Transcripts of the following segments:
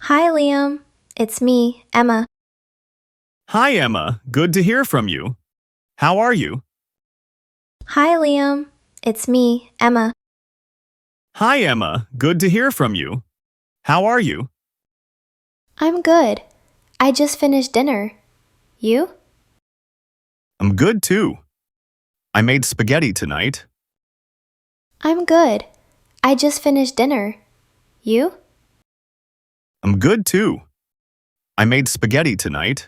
Hi, Liam. It's me, Emma. Hi, Emma. Good to hear from you. How are you? Hi, Liam. It's me, Emma. Hi, Emma. Good to hear from you. How are you? I'm good. I just finished dinner. You? I'm good too. I made spaghetti tonight. I'm good. I just finished dinner. You? I'm good too. I made spaghetti tonight.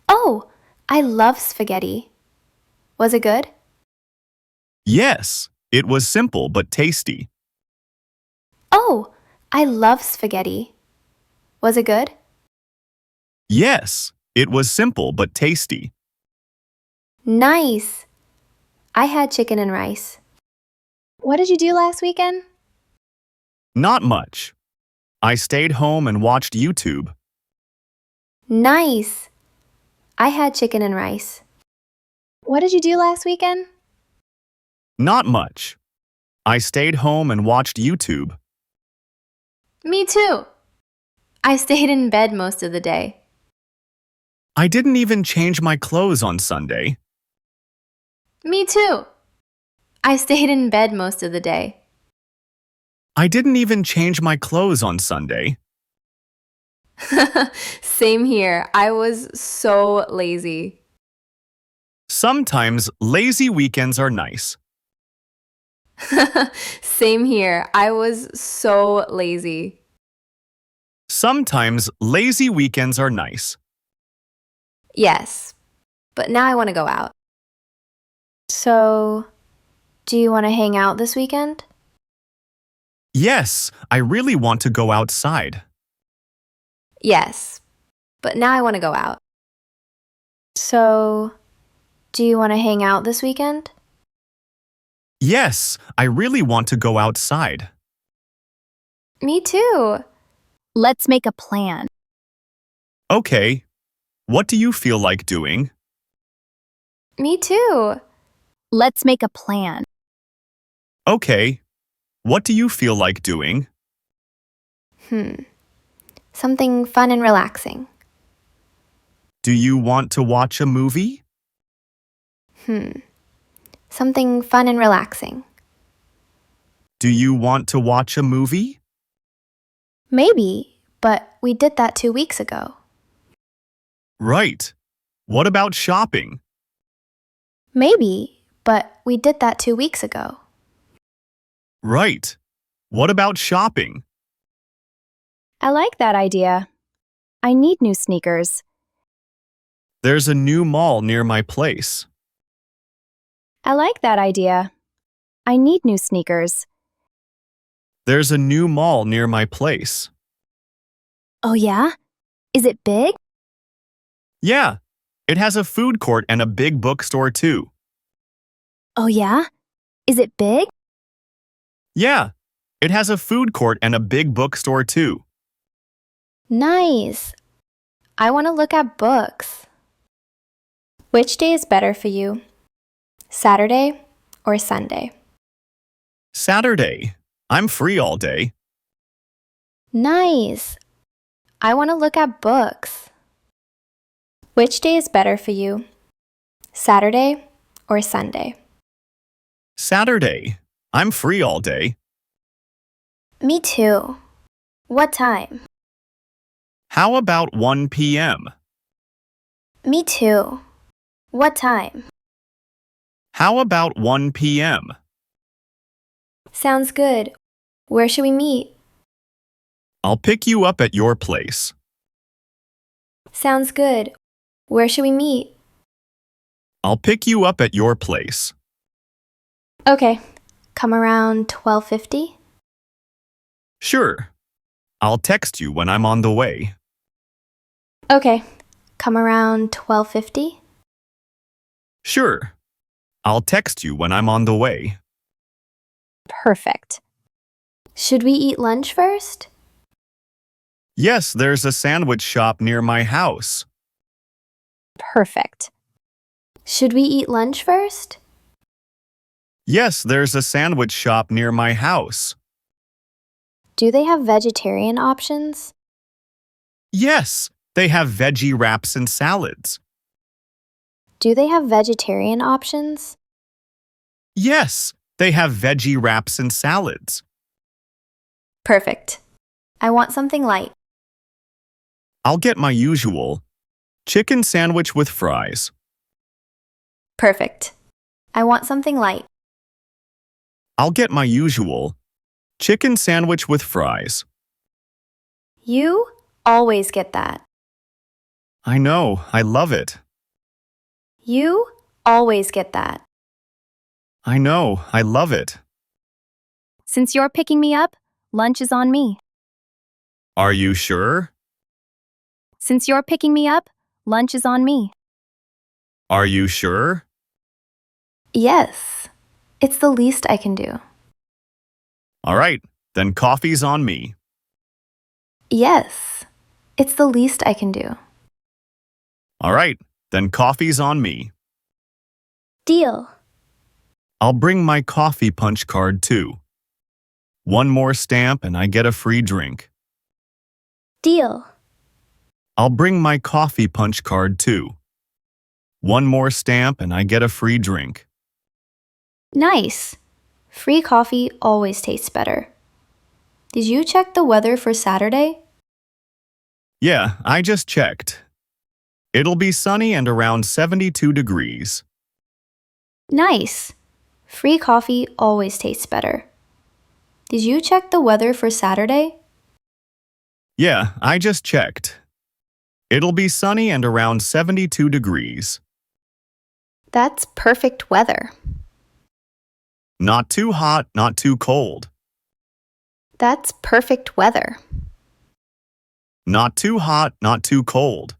Oh, I love spaghetti. Was it good? Yes, it was simple but tasty. Oh, I love spaghetti. Was it good? Yes, it was simple but tasty. Nice. I had chicken and rice. What did you do last weekend? Not much. I stayed home and watched YouTube. Nice. I had chicken and rice. What did you do last weekend? Not much. I stayed home and watched YouTube. Me too. I stayed in bed most of the day. I didn't even change my clothes on Sunday. Me too. I stayed in bed most of the day. I didn't even change my clothes on Sunday. Same here. I was so lazy. Sometimes lazy weekends are nice. Same here. I was so lazy. Sometimes lazy weekends are nice. Yes, but now I want to go out. So, do you want to hang out this weekend? Yes, I really want to go outside. Yes, but now I want to go out. So, do you want to hang out this weekend? Yes, I really want to go outside. Me too. Let's make a plan. Okay, what do you feel like doing? Me too. Let's make a plan. Okay, what do you feel like doing? Something fun and relaxing. Do you want to watch a movie? Something fun and relaxing. Do you want to watch a movie? Maybe, but we did that 2 weeks ago. Right. What about shopping? Maybe, but we did that 2 weeks ago. Right. What about shopping? I like that idea. I need new sneakers. There's a new mall near my place. I like that idea. I need new sneakers. There's a new mall near my place. Oh, yeah? Is it big? Yeah, it has a food court and a big bookstore too. Oh, yeah? Is it big? Yeah, it has a food court and a big bookstore too. Nice. I want to look at books. Which day is better for you? Saturday or Sunday? Saturday. I'm free all day. Nice. I want to look at books. Which day is better for you? Saturday or Sunday? Saturday. I'm free all day. Me too. What time? How about 1 p.m.? Me too. What time? How about 1 p.m.? Sounds good. Where should we meet? I'll pick you up at your place. Sounds good. Where should we meet? I'll pick you up at your place. Okay. Come around 12:50? Sure. I'll text you when I'm on the way. Okay. Come around 12:50? Sure. I'll text you when I'm on the way. Perfect. Should we eat lunch first? Yes, there's a sandwich shop near my house. Perfect. Should we eat lunch first? Yes, there's a sandwich shop near my house. Do they have vegetarian options? Yes, they have veggie wraps and salads. Do they have vegetarian options? Yes, they have veggie wraps and salads. Perfect. I want something light. I'll get my usual chicken sandwich with fries. Perfect. I want something light. I'll get my usual chicken sandwich with fries. You always get that. I know, I love it. You always get that. I know, I love it. Since you're picking me up, lunch is on me. Are you sure? Since you're picking me up, lunch is on me. Are you sure? Yes. It's the least I can do. All right, then coffee's on me. Yes. It's the least I can do. All right, then coffee's on me. Deal. I'll bring my coffee punch card too. One more stamp and I get a free drink. Deal. I'll bring my coffee punch card too. One more stamp and I get a free drink. Nice. Free coffee always tastes better. Did you check the weather for Saturday? Yeah, I just checked. It'll be sunny and around 72 degrees. Nice. Free coffee always tastes better. Did you check the weather for Saturday? Yeah, I just checked. It'll be sunny and around 72 degrees. That's perfect weather. Not too hot, not too cold. That's perfect weather. Not too hot, not too cold.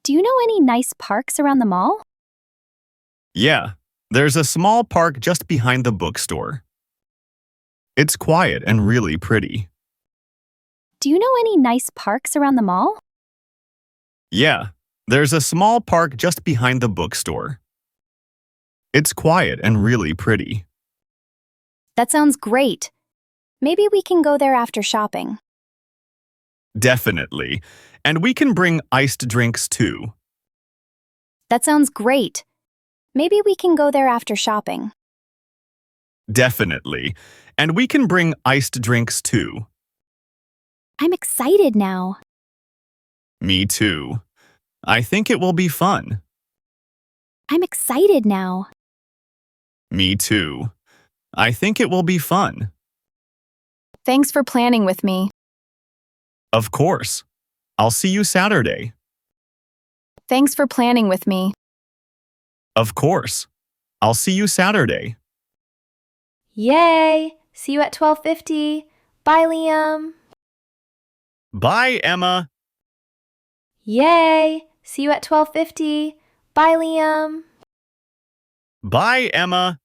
Do you know any nice parks around the mall? Yeah, there's a small park just behind the bookstore. It's quiet and really pretty. Do you know any nice parks around the mall? Yeah, there's a small park just behind the bookstore. It's quiet and really pretty. That sounds great. Maybe we can go there after shopping. Definitely. And we can bring iced drinks too. That sounds great. Maybe we can go there after shopping. Definitely. And we can bring iced drinks too. I'm excited now. Me too. I think it will be fun. I'm excited now. Me too. I think it will be fun. Thanks for planning with me. Of course. I'll see you Saturday. Thanks for planning with me. Of course. I'll see you Saturday. Yay! See you at 12:50. Bye, Liam. Bye, Emma. Yay! See you at 12:50. Bye, Liam. Bye, Emma.